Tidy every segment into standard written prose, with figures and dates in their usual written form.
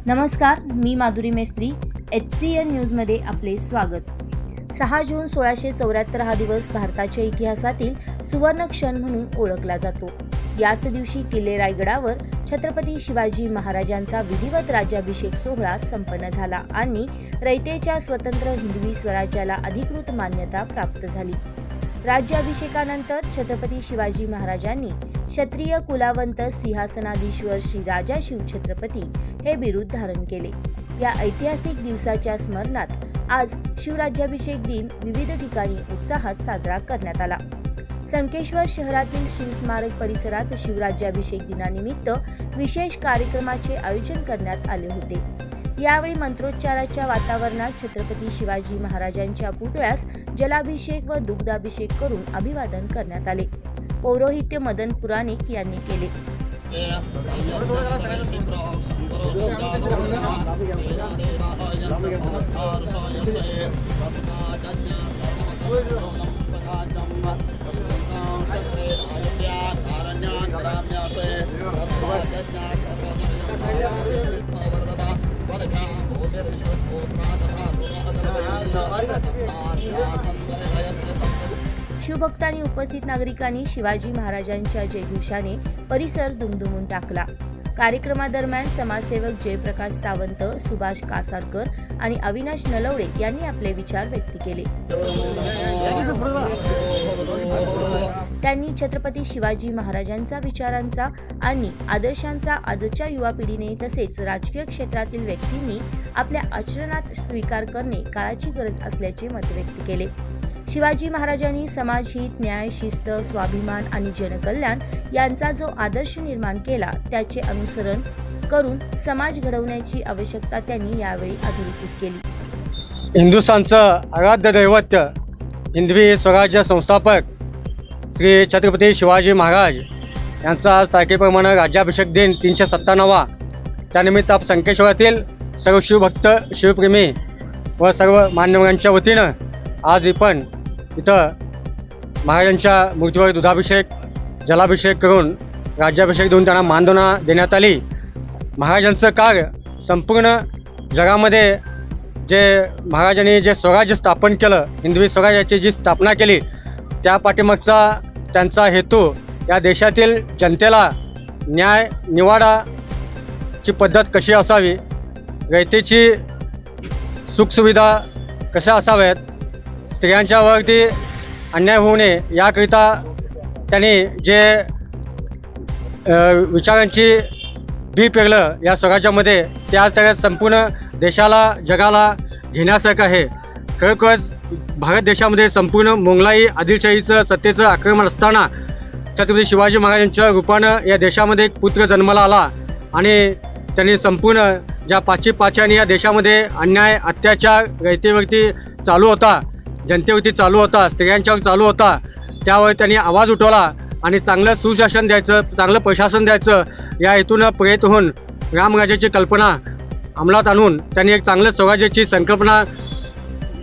नमस्कार, मी माधुरी मेस्त्री. HCN न्यूजमध्ये आपले स्वागत. 6 जून 1674 हा दिवस भारताच्या इतिहासातील सुवर्ण क्षण म्हणून ओळखला जातो. याच दिवशी किल्ले रायगडावर छत्रपती शिवाजी महाराजांचा विधिवत राज्याभिषेक सोहळा संपन्न झाला आणि रयतेच्या स्वतंत्र हिंदवी स्वराज्याला अधिकृत मान्यता प्राप्त झाली. राज्याभिषेकानंतर छत्रपती शिवाजी महाराजांनी क्षत्रिय कुलावंत सिंहासनाधीश्वर श्री राजा शिवछत्रपती हे बिरुद धारण केले. या ऐतिहासिक दिवसाच्या स्मरणार्थ आज शिवराज्याभिषेक दिन विविध ठिकाणी उत्साहात साजरा करण्यात आला. संकेश्वर शहरातील शिवस्मारक परिसरात शिवराज्याभिषेक दिनानिमित्त विशेष कार्यक्रमाचे आयोजन करण्यात आले होते. यावेळी मंत्रोच्चाराच्या वातावरणात छत्रपती शिवाजी महाराजांच्या पुतळ्यास जलाभिषेक व दुग्धाभिषेक करून अभिवादन करण्यात आले. पौरोहित्य मदन पुराणिक यांनी केले. शिवभक्तांनी उपस्थित नागरिकांनी शिवाजी महाराजांच्या जयघोषाने परिसर दुमदुमून टाकला. कार्यक्रमादरम्यान समाजसेवक जयप्रकाश सावंत, सुभाष कासारकर आणि अविनाश नलवडे यांनी आपले विचार व्यक्त केले. त्यांनी छत्रपती शिवाजी महाराजांचा विचारांचा आणि आदर्शांचा आजच्या युवा पिढीने तसेच राजकीय क्षेत्रातील व्यक्तींनी आपल्या आचरणात स्वीकार करणे काळाची गरज असल्याचे मत व्यक्त केले. शिवाजी महाराजांनी समाजहित, न्याय, शिस्त, स्वाभिमान आणि जनकल्याण यांचा जो आदर्श निर्माण केला त्याचे अनुसरण करून समाज घडवण्याची आवश्यकता त्यांनी यावेळी अधोरेखित केली. हिंदुस्थानचं आराध्य दैवत हिंदवी स्वराज्य संस्थापक श्री छत्रपती शिवाजी महाराज यांचा आज तारखेप्रमाणे राज्याभिषेक दिन 397वा. त्यानिमित्त संकेश्वरातील सर्व शिवभक्त, शिवप्रेमी व सर्व मान्यवरांच्या वतीनं आज पण इथं महाराजांच्या मूर्तीवर दुधाभिषेक, जलाभिषेक करून राज्याभिषेक देऊन त्यांना मानधना देण्यात आली. महाराजांचं कार्य संपूर्ण जगामध्ये जे महाराजांनी जे स्वराज्य स्थापन केलं, हिंदवी स्वराज्याची जी स्थापना केली, त्या पाठीमागचा त्यांचा हेतू या देशातील जनतेला न्याय निवाडाची पद्धत कशी असावी, रयतेची सुखसुविधा कशा असाव्यात, स्त्रियांच्यावरती अन्याय होऊ नये याकरिता त्यांनी जे विचारांची बी पेरलं या स्वराज्यामध्ये, ते आज त्यात संपूर्ण देशाला, जगाला घेण्यासारखं आहे. खरोखरच भारत देशामध्ये संपूर्ण मोगलाई आदिलशाहीचं सत्तेचं आक्रमण असताना छत्रपती शिवाजी महाराजांच्या रूपानं या देशामध्ये एक पुत्र जन्माला आला आणि त्यांनी संपूर्ण ज्या पाची या देशामध्ये अन्याय, अत्याचार रयतेवरती चालू होता, जनतेवरती चालू होता, स्त्रियांच्यावर चालू होता, त्यावर त्यांनी आवाज उठवला आणि चांगलं सुशासन द्यायचं, चांगलं प्रशासन द्यायचं या हेतूनं प्रयत्न होऊन रामराज्याची कल्पना अंमलात आणून त्यांनी एक चांगलं स्वराज्याची संकल्पना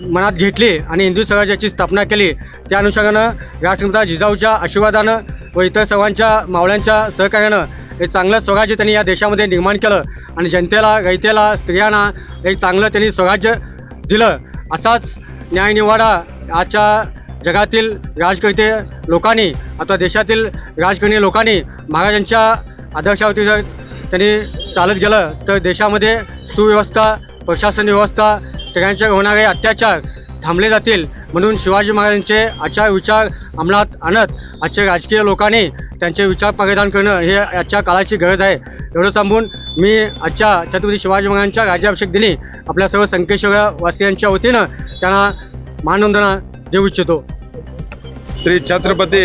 मनात घेतली आणि हिंदू स्वराज्याची स्थापना केली. त्या अनुषंगानं राष्ट्रपिता जिजाऊच्या आशीर्वादानं व इतर सर्वांच्या मावळ्यांच्या सहकार्यानं एक चांगलं स्वराज्य त्यांनी या देशामध्ये निर्माण केलं आणि जनतेला, रयतेला, स्त्रियांना एक चांगलं त्यांनी स्वराज्य दिलं. असाच न्यायनिवाडा आजच्या जगातील राजकर्ते लोकांनी, आता देशातील राजकारणी लोकांनी महाराजांच्या आदर्शावरती जर त्यांनी चालत गेलं तर देशामध्ये सुव्यवस्था, प्रशासन व्यवस्था, स्त्रियांच्यावर होणारे अत्याचार थांबले जातील. म्हणून शिवाजी महाराजांचे आचार विचार अंमलात आणत आजच्या राजकीय लोकांनी त्यांचे विचार परिधान करणं हे आजच्या काळाची गरज आहे. एवढं सांगून मी आजच्या छत्रपती शिवाजी महाराजांच्या राज्याभिषेक दिनी आपल्या सर्व संकेश्वरवासियांच्या वतीनं त्यांना मानवंदना देऊ इच्छितो. ಶ್ರೀ ಛತ್ರಪತಿ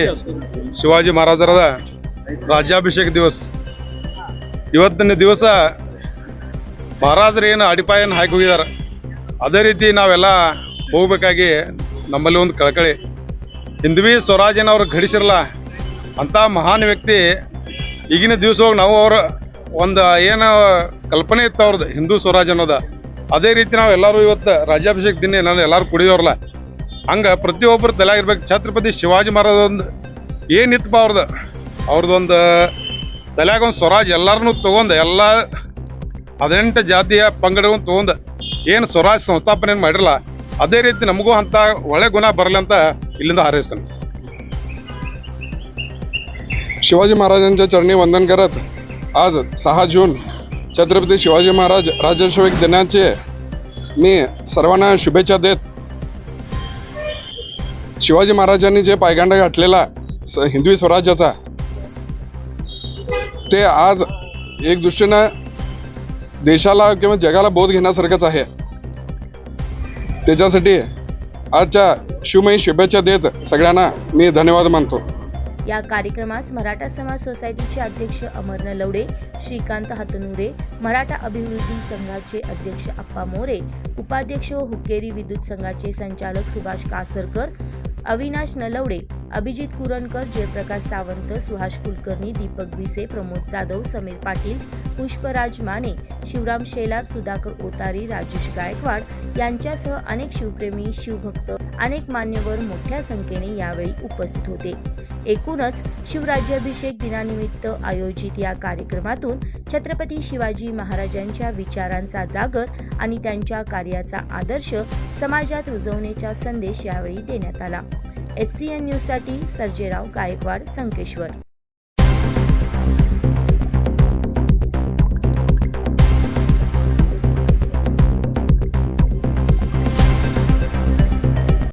ಶಿವಾಜಿ ಮಹಾರಾಜರ ರಾಜ್ಯಾಭಿಷೇಕ ದಿವಸ. ಇವತ್ತಿನ ದಿವಸ ಮಹಾರಾಜರು ಏನು ಅಡಿಪಾಯನ ಹಾಕಿ ಹೋಗಿದ್ದಾರೆ, ಅದೇ ರೀತಿ ನಾವೆಲ್ಲ ಹೋಗ್ಬೇಕಾಗಿ ನಮ್ಮಲ್ಲಿ ಒಂದು ಕಳಕಳಿ. ಹಿಂದವಿ ಸ್ವರಾಜ್ಯನ ಅವ್ರು ಘಡಿಸಿರಲ್ಲ ಅಂಥ ಮಹಾನ್ ವ್ಯಕ್ತಿ ಈಗಿನ ದಿವಸ ಹೋಗಿ ನಾವು ಅವ್ರ ಒಂದು ಏನು ಕಲ್ಪನೆ ಇತ್ತು ಅವ್ರದ್ದು ಹಿಂದೂ ಸ್ವರಾಜ್ಯ ಅನ್ನೋದ, ಅದೇ ರೀತಿ ನಾವು ಎಲ್ಲರೂ ಇವತ್ತು ರಾಜ್ಯಾಭಿಷೇಕ ದಿನ ನಾನು ಎಲ್ಲರೂ ಕುಡಿಯೋರಲ್ಲ, ಹಂಗೆ ಪ್ರತಿಯೊಬ್ಬರು ತಲೆಯಾಗಿರ್ಬೇಕು. ಛತ್ರಪತಿ ಶಿವಾಜಿ ಮಹಾರಾಜ ಒಂದು ಏನಿತ್ತಪ್ಪ ಅವ್ರದ್ದು ತಲೆಯಾಗ ಒಂದು ಸ್ವರಾಜ್ ಎಲ್ಲರನ್ನೂ ತೊಗೊಂಡು ಎಲ್ಲ 18 ಜಾತಿಯ ಪಂಗಡವನ್ನು ತಗೊಂಡು ಏನು ಸ್ವರಾಜ್ ಸಂಸ್ಥಾಪನೆಯನ್ನು ಮಾಡಿರಲ್ಲ ಅದೇ ರೀತಿ ನಮಗೂ ಅಂತ ಒಳ್ಳೆ ಗುಣ ಬರಲಿ ಅಂತ इल्लिंद हारैसण. शिवाजी महाराजांच्या चरणी वंदन करत आज 6 जून छत्रपती शिवाजी महाराज राज्याभिषेक दिनाचे मी सर्वांना शुभेच्छा देत, शिवाजी महाराजांनी जे पायगांडा घातलेला हिंदवी स्वराज्याचा ते आज एक दृष्टीनं देशाला किंवा जगाला बोध घेण्यासारखंच आहे. त्याच्यासाठी आजच्या शिवमयी शुभेच्छा देत सगळ्यांना मी धन्यवाद मानतो. या कार्यक्रमास मराठा समाज सोसायटीचे अध्यक्ष अमर नलवडे, श्रीकांत हातनुरे, मराठा अभिवृद्धी संघाचे अध्यक्ष अप्पा मोरे, उपाध्यक्ष हुक्केरी विद्युत संघाचे संचालक सुभाष कासरकर, अविनाश नलवडे, अभिजित कुरणकर, जयप्रकाश सावंत, सुहास कुलकर्णी, दीपक भिसे, प्रमोद जाधव, समीर पाटील, पुष्पराज माने, शिवराम शेलार, सुधाकर ओतारी, राजेश गायकवाड यांच्यासह अनेक शिवप्रेमी, शिवभक्त, अनेक मान्यवर मोठ्या संख्येने यावेळी उपस्थित होते. एकूणच शिवराज्याभिषेक दिनानिमित्त आयोजित या कार्यक्रमातून छत्रपती शिवाजी महाराजांच्या विचारांचा जागर आणि त्यांच्या कार्याचा आदर्श समाजात रुजवण्याचा संदेश यावेळी देण्यात आला. HCN न्यूजसाठी सर्जेराव गायकवाड, संकेश्वर.